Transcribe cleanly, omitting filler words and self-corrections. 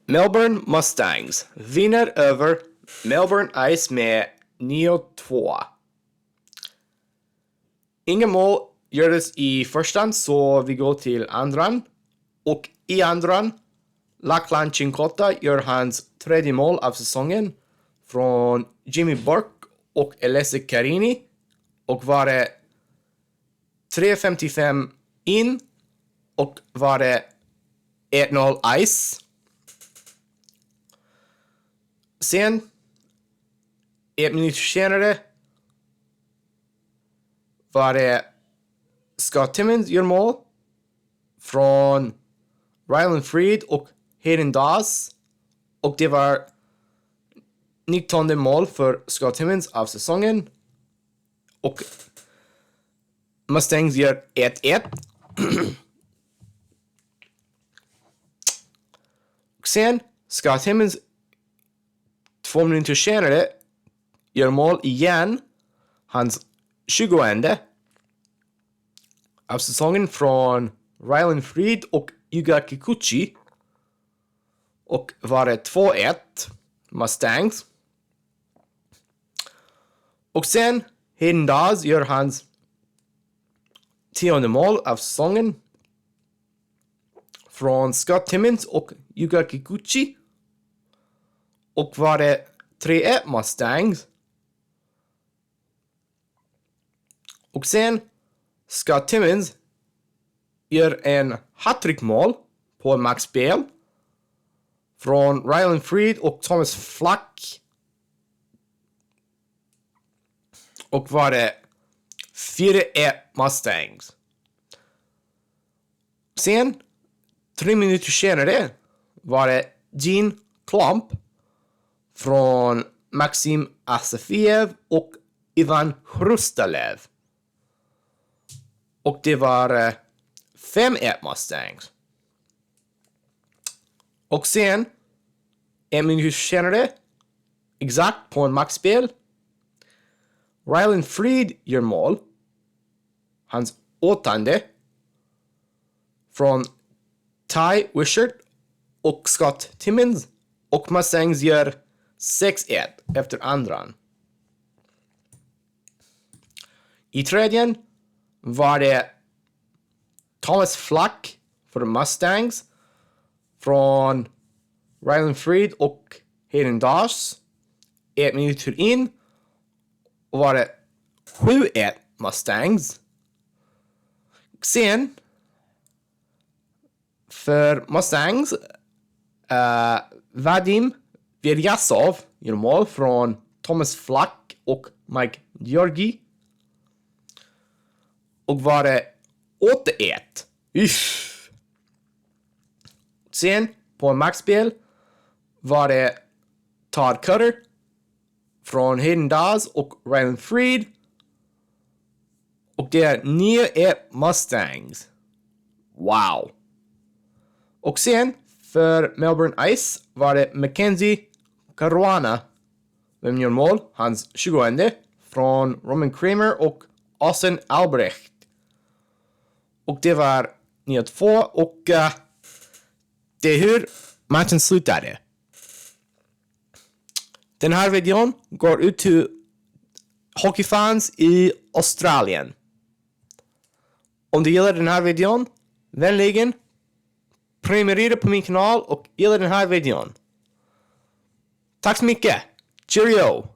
Melbourne Mustangs vinner över Melbourne Ice med 9-2. Inga mål gjordes i första, så vi går till andran. Och i andran, Lachlan Cincotta gör hans tredje mål av säsongen från Jimmy Burke och Alessi Carini. Och var det 3:55 in och var det 1-0 Ice. Sen, 1 minut senare, var det Scott Timmins gör mål från Ryland Freed och Hayden Dawes. Och det var 19:e mål för Scott Timmins av säsongen. Och Mustangs gör 1-1. Och sen Scott Timmins 2 minuter senare gör mål igen. Hans 20:e av säsongen från Ryland Freed och Yuga Kikuchi. Och var det 2-1 Mustangs. Och sen Hayden Dawes gör hans 10:e mål av säsongen från Scott Timmins och Yuga Kikuchi. Och var det 3-1 Mustangs. Och sen Scott Timmins gör en hattrick-mål på maxspel från Ryland Freed och Thomas Flack. Och var det 4-1 Mustangs. Sen 3 minuter senare var det Gene Klump från Maxim Asafiev och Ivan Hrustalev. Och det var 5-1 Mustangs. Och sen 1 minut senare, exakt på en maxspel, Ryland Freed gör mål. Hans 8:e från Ty Wishart och Scott Timmins. Och Mustangs gör 6-1 efter andran. I tredje var det Thomas Flack för Mustangs från Ryland Freed och Hayden Dawes. 1 minut in var det 7-1 Mustangs. Sen för Mustangs Vadim Verjasov gör mål från Thomas Flack och Mike Georgi. Och var det 8-1. Sen på en maxspel var det Todd Cutter från Hayden Dawes och Ryland Freed. Och det är 9-1 Mustangs. Wow. Och sen för Melbourne Ice var det Mackenzie Caruana. Vem gör mål? Hans 20:e från Roman Kramer och Austin Albrecht. Och det var 9-2 och det är hur matchen slutade. Den här videon går ut till hockeyfans i Australien. Om du gillar den här videon, vänligen prenumerera på min kanal och gilla den här videon. Tack så mycket. Cheerio!